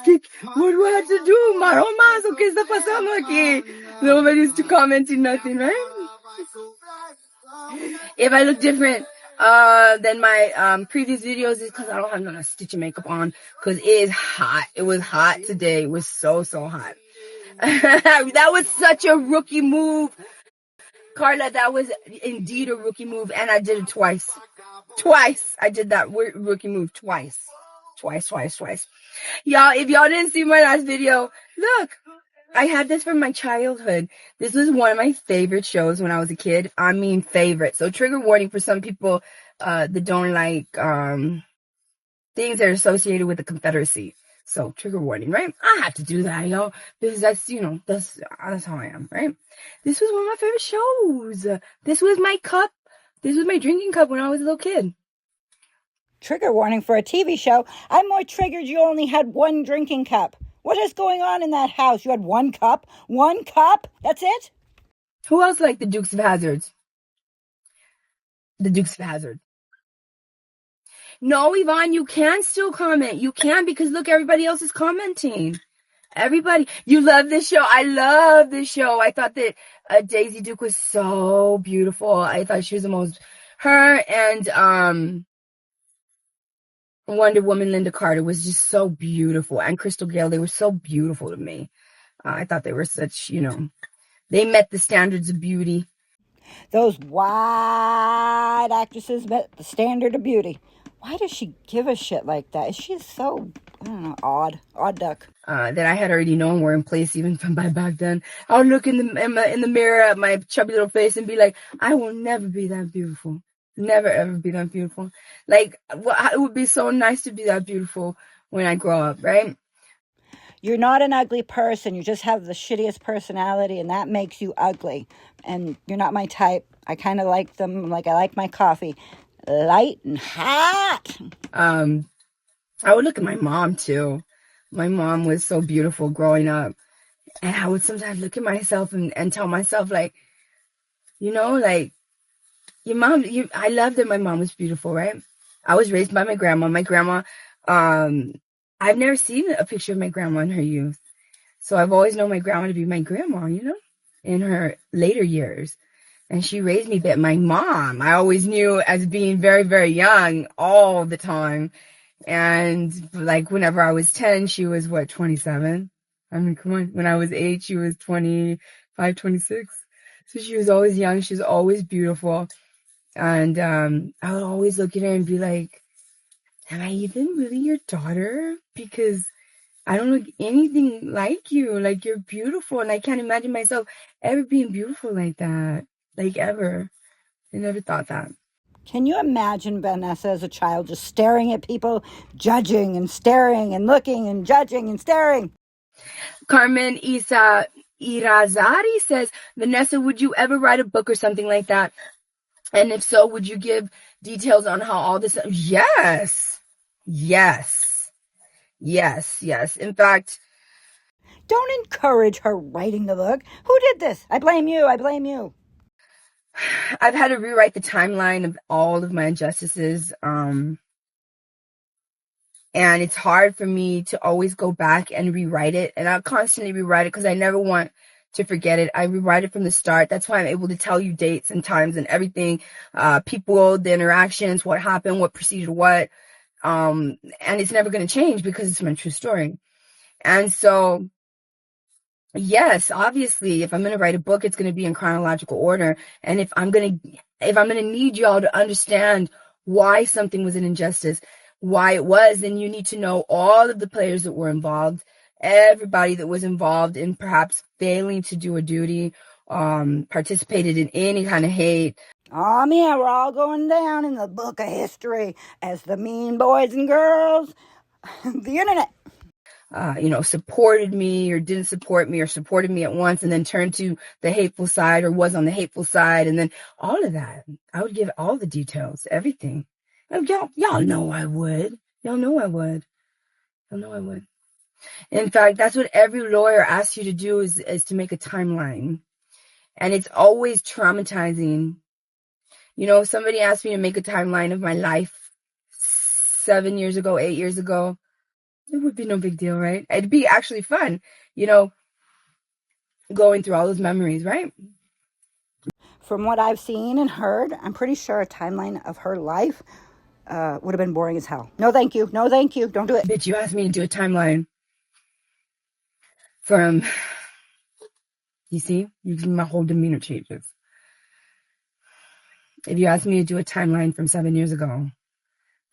what do I have to do? Maromazo, ¿qué está pasando aquí? Nobody's commenting nothing, right? If I look different than my previous videos, it's because I don't have no stitch of makeup on, because it is hot. It was hot today. It was so hot. That was such a rookie move, Carla. That was indeed a rookie move, and I did it twice. I did that rookie move twice. Y'all, if y'all didn't see my last video, look, I had this from my childhood. This was one of my favorite shows when I was a kid. I mean, favorite. So trigger warning for some people that don't like things that are associated with the Confederacy. So trigger warning, right? I have to do that, y'all, because that's, that's how I am, right? This was one of my favorite shows. This was my cup. This was my drinking cup when I was a little kid. Trigger warning for a TV show. I'm more triggered you only had one drinking cup. What is going on in that house? You had one cup? One cup? That's it? Who else liked the Dukes of Hazzard? The Dukes of Hazzard. No, Yvonne, you can still comment. You can, because look, everybody else is commenting. Everybody, you love this show. I love this show. I thought that Daisy Duke was so beautiful. I thought she was the most, her and Wonder Woman Linda Carter was just so beautiful. And Crystal Gale, they were so beautiful to me. I thought they were such, they met the standards of beauty. Those white actresses met the standard of beauty. Why does she give a shit like that? She's so, I don't know, odd duck. That I had already known were in place even from back then. I would look in the mirror at my chubby little face and be like, I will never be that beautiful. Never ever be that beautiful. Like, it would be so nice to be that beautiful when I grow up, right? You're not an ugly person. You just have the shittiest personality, and that makes you ugly. And you're not my type. I kind of like them like I like my coffee. Light and hot. I would look at my mom, too. My mom was so beautiful growing up. And I would sometimes look at myself and tell myself, like, like, your mom, I love that my mom was beautiful, right? I was raised by my grandma. My grandma, I've never seen a picture of my grandma in her youth. So I've always known my grandma to be my grandma, in her later years. And she raised me, but my mom, I always knew as being very, very young all the time. And like whenever I was 10, she was 27? I mean, come on. When I was 8, she was 25, 26. So she was always young. She was always beautiful. And I would always look at her and be like, am I even really your daughter? Because I don't look anything like you. Like, you're beautiful. And I can't imagine myself ever being beautiful like that. Like, ever. I never thought that. Can you imagine Vanessa as a child just staring at people, judging and staring and looking and judging and staring? Carmen Isa Irazari says, Vanessa, would you ever write a book or something like that? And if so, would you give details on how all this... Yes. In fact... Don't encourage her writing the book. Who did this? I blame you. I've had to rewrite the timeline of all of my injustices. And it's hard for me to always go back and rewrite it. And I'll constantly rewrite it because I never want to forget it. I rewrite it from the start. That's why I'm able to tell you dates and times and everything, people, the interactions, what happened, what preceded what. And it's never going to change because it's my true story. And so, yes, obviously, if I'm going to write a book, it's going to be in chronological order. And if I'm going to need y'all to understand why something was an injustice, why it was, then you need to know all of the players that were involved, everybody that was involved in perhaps failing to do a duty, participated in any kind of hate. Oh, man, we're all going down in the book of history as the mean boys and girls, the internet. Supported me or didn't support me or supported me at once and then turned to the hateful side or was on the hateful side. And then all of that, I would give all the details, everything. Y'all know I would. Y'all know I would. In fact, that's what every lawyer asks you to do is to make a timeline. And it's always traumatizing. Somebody asked me to make a timeline of my life 7 years ago, 8 years ago. It would be no big deal, right? It'd be actually fun, you know, going through all those memories, right? From what I've seen and heard, I'm pretty sure a timeline of her life would have been boring as hell. No, thank you. No, thank you. Don't do it. Bitch, you asked me to do a timeline from, you see, my whole demeanor changes. If you asked me to do a timeline from 7 years ago,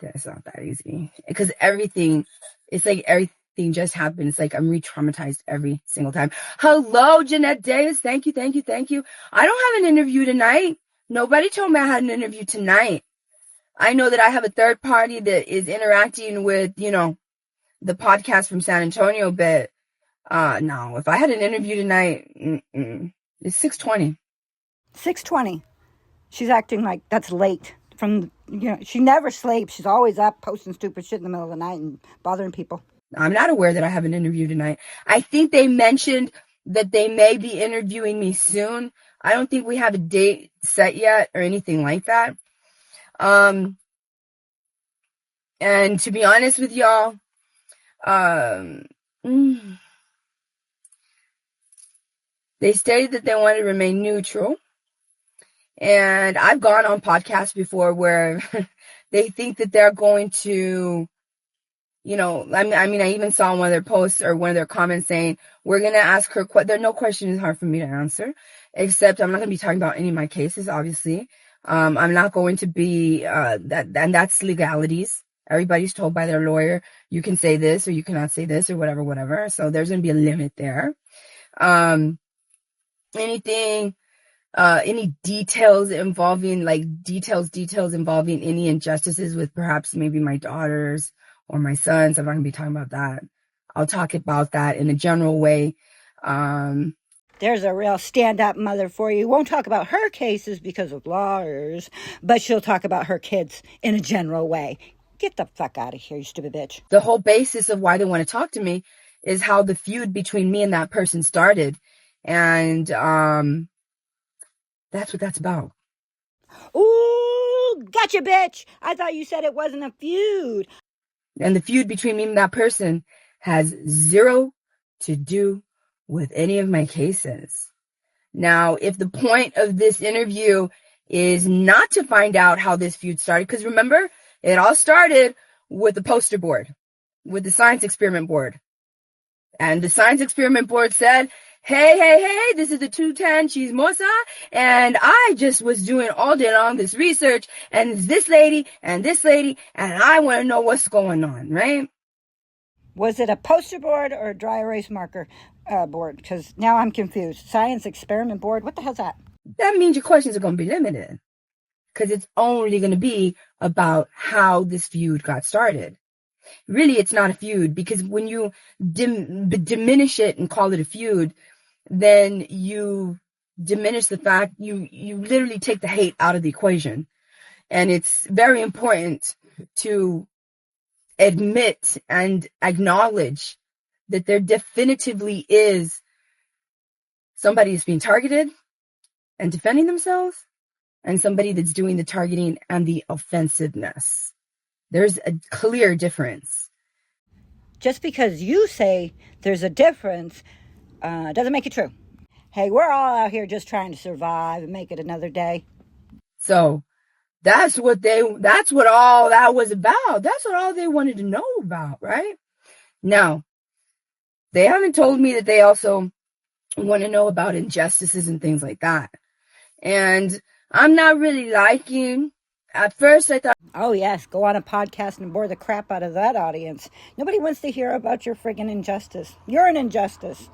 that's not that easy. Because everything, it's like everything just happened. It's like I'm re-traumatized every single time. Hello, Jeanette Davis. Thank you, thank you, thank you. I don't have an interview tonight. Nobody told me I had an interview tonight. I know that I have a third party that is interacting with, you know, the podcast from San Antonio, but no, if I had an interview tonight, it's 6:20. 6:20. She's acting like that's late. She never sleeps. She's always up posting stupid shit in the middle of the night and bothering people. I'm not aware that I have an interview tonight. I think they mentioned that they may be interviewing me soon. I don't think we have a date set yet or anything like that. And to be honest with y'all, they stated that they wanted to remain neutral. And I've gone on podcasts before where they think that they're going to, you know, I mean, I even saw one of their posts or one of their comments saying, we're going to ask her, there no question is hard for me to answer, except I'm not going to be talking about any of my cases, obviously. I'm not going to be, and that's legalities. Everybody's told by their lawyer, you can say this or you cannot say this or whatever. So there's going to be a limit there. Any details involving any injustices with perhaps maybe my daughters or my sons, I'm not going to be talking about that. I'll talk about that in a general way. There's a real stand-up mother for you. Won't talk about her cases because of lawyers, but she'll talk about her kids in a general way. Get the fuck out of here, you stupid bitch. The whole basis of why they want to talk to me is how the feud between me and that person started. And that's what that's about. Ooh, gotcha, bitch. I thought you said it wasn't a feud. And the feud between me and that person has zero to do with any of my cases. Now, if the point of this interview is not to find out how this feud started, because remember, it all started with the poster board, with the science experiment board. And the science experiment board said, hey, this is the 210 chismosa, and I just was doing all day long this research, and this lady, and I want to know what's going on, right? Was it a poster board or a dry erase marker board? Because now I'm confused. Science experiment board? What the hell's that? That means your questions are going to be limited, because it's only going to be about how this feud got started. Really, it's not a feud, because when you diminish it and call it a feud, then you diminish the fact, you literally take the hate out of the equation. And it's very important to admit and acknowledge that there definitively is somebody who's being targeted and defending themselves, and somebody that's doing the targeting and the offensiveness. There's a clear difference. Just because you say there's a difference doesn't make it true. Hey, we're all out here just trying to survive and make it another day. So that's what all that was about. That's what all they wanted to know about, right? Now, they haven't told me that they also want to know about injustices and things like that. And I'm not really liking, at first I thought, oh yes, go on a podcast and bore the crap out of that audience. Nobody wants to hear about your friggin' injustice. You're an injustice.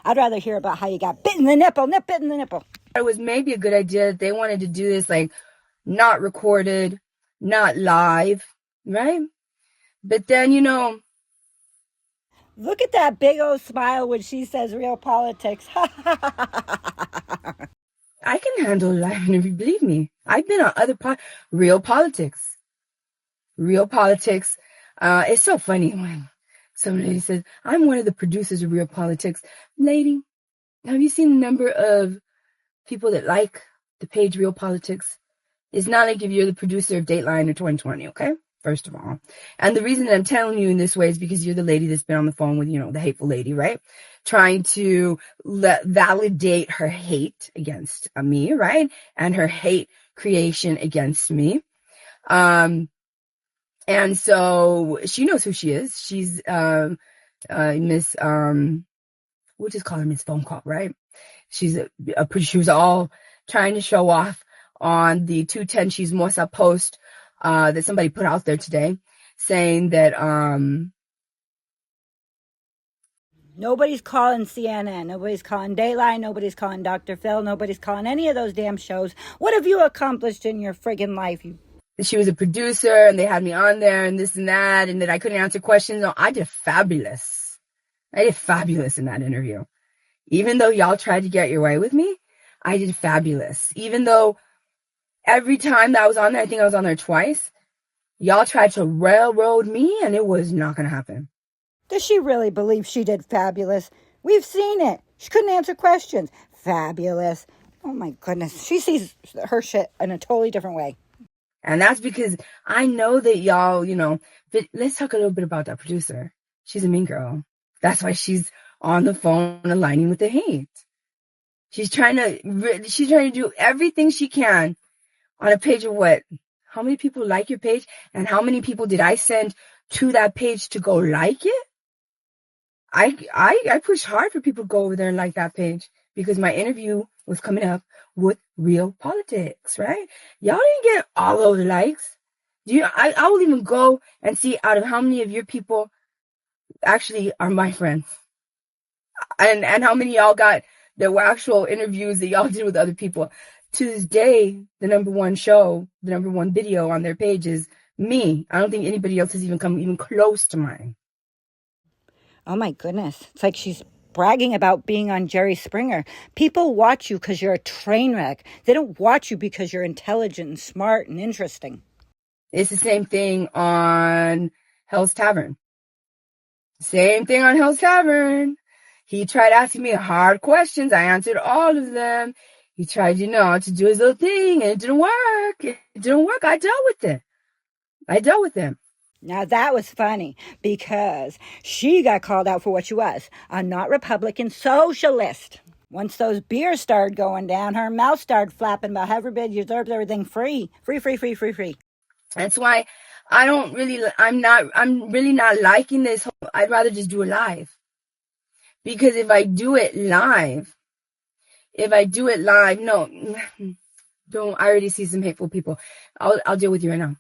I'd rather hear about how you got bit in the nipple. It was maybe a good idea that they wanted to do this like not recorded, not live, right? But then, look at that big old smile when she says real politics. I can handle a live interview, believe me. I've been on other real politics. It's so funny when some lady says, I'm one of the producers of Real Politics. Lady, have you seen the number of people that like the page Real Politics? It's not like if you're the producer of Dateline or 2020, okay? first of all. And the reason that I'm telling you in this way is because you're the lady that's been on the phone with, the hateful lady, right? Trying to validate her hate against me, right? And her hate creation against me. And so she knows who she is. She's, Miss, we'll just call her Miss Phone Call, right? She's she was all trying to show off on the 210 She's Mosa post, that somebody put out there today saying that, Nobody's calling CNN. Nobody's calling Dayline. Nobody's calling Dr. Phil. Nobody's calling any of those damn shows. What have you accomplished in your friggin' life? She was a producer and they had me on there and this and that, and that I couldn't answer questions. No, I did fabulous. I did fabulous in that interview. Even though y'all tried to get your way with me, I did fabulous. Even though every time that I was on there, I think I was on there twice, y'all tried to railroad me and it was not going to happen. Does she really believe she did fabulous? We've seen it. She couldn't answer questions. Fabulous. Oh my goodness. She sees her shit in a totally different way. And that's because I know that y'all, but let's talk a little bit about that producer. She's a mean girl. That's why she's on the phone aligning with the hate. She's trying to do everything she can on a page of what? How many people like your page? And how many people did I send to that page to go like it? I push hard for people to go over there and like that page because my interview was coming up with Real Politics, right? Y'all didn't get all those likes. I will even go and see out of how many of your people actually are my friends. And how many y'all got the actual interviews that y'all did with other people. To this day, the number one show, the number one video on their page is me. I don't think anybody else has even come even close to mine. Oh my goodness. It's like she's bragging about being on Jerry Springer. People watch you because you're a train wreck. They don't watch you because you're intelligent and smart and interesting. It's the same thing on Hell's Tavern. Same thing on Hell's Tavern. He tried asking me hard questions. I answered all of them. He tried, to do his little thing, and it didn't work. It didn't work. I dealt with him. Now that was funny because she got called out for what she was, a not Republican socialist. Once those beers started going down, her mouth started flapping about how everybody deserves everything free. Free. That's why I'm really not liking this. I'd rather just do it live. Because if I do it live, no, don't, I already see some hateful people. I'll deal with you right now.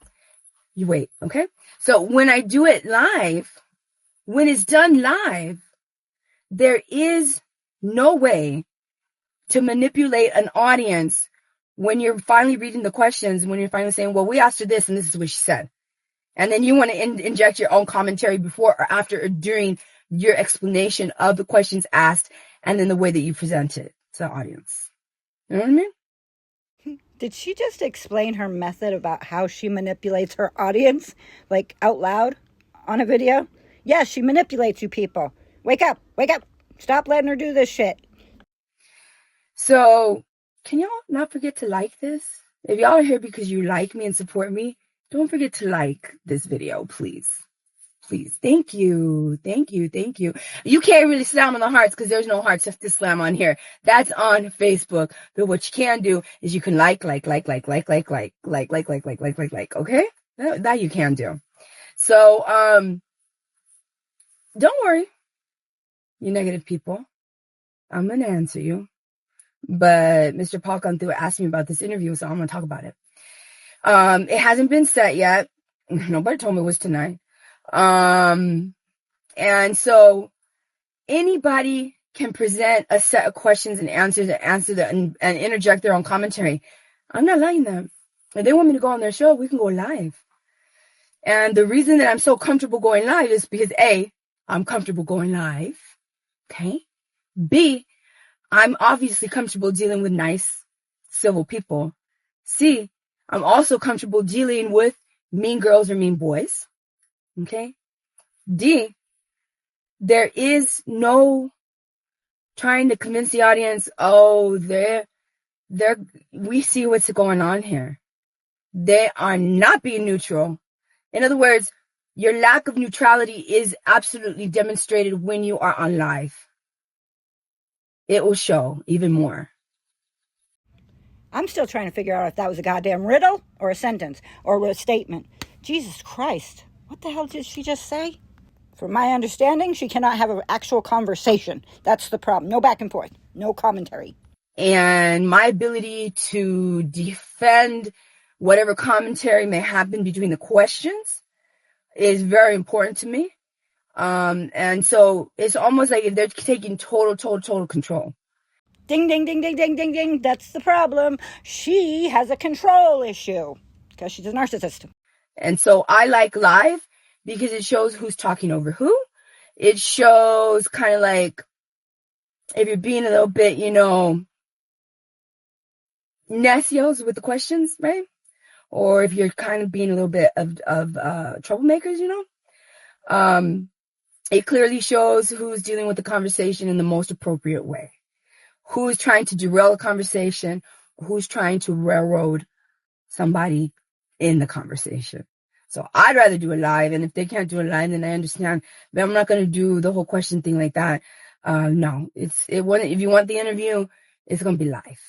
You wait, okay? So when I do it live, when it's done live, there is no way to manipulate an audience when you're finally reading the questions, when you're finally saying, well, we asked her this and this is what she said. And then you want to inject your own commentary before or after or during your explanation of the questions asked and then the way that you present it to the audience. You know what I mean? Did she just explain her method about how she manipulates her audience, like out loud on a video? Yes, she manipulates you people. Wake up. Stop letting her do this shit. So, can y'all not forget to like this? If y'all are here because you like me and support me, don't forget to like this video, please. Please. Thank you. You can't really slam on the hearts because there's no hearts to slam on here. That's on Facebook. But what you can do is you can like, okay? That you can do. So, don't worry, you negative people. I'm going to answer you. But Mr. Paul Cantu asked me about this interview, so I'm going to talk about it. It hasn't been set yet. Nobody told me it was tonight. And so anybody can present a set of questions and answers and answer them and interject their own commentary. I'm not letting them. If they want me to go on their show, we can go live. And the reason that I'm so comfortable going live is because A, I'm comfortable going live. Okay. B, I'm obviously comfortable dealing with nice, civil people. C, I'm also comfortable dealing with mean girls or mean boys. Okay. D, there is no trying to convince the audience, we see what's going on here. They are not being neutral In other words, your lack of neutrality is absolutely demonstrated when you are on live. It will show even more. I'm still trying to figure out if that was a goddamn riddle or a sentence or a statement. Jesus Christ. What the hell did she just say? From my understanding, she cannot have an actual conversation. That's the problem. No back and forth. No commentary. And my ability to defend whatever commentary may happen between the questions is very important to me. And so it's almost like they're taking total control. Ding, ding, ding, ding, ding, ding, ding. That's the problem. She has a control issue because she's a narcissist. And so I like live because it shows who's talking over who. It shows kind of like if you're being a little bit, necios with the questions, right? Or if you're kind of being a little bit of troublemakers, it clearly shows who's dealing with the conversation in the most appropriate way. Who's trying to derail a conversation, who's trying to railroad somebody in the conversation. So I'd rather do it live, and if they can't do it live, then I understand. But I'm not going to do the whole question thing like that. No, if you want the interview, it's going to be live.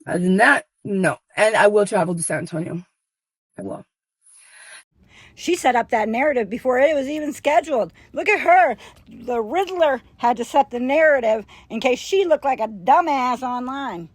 Other than that, no. And I will travel to San Antonio. I will. She set up that narrative before it was even scheduled. Look at her. The Riddler had to set the narrative in case she looked like a dumbass online.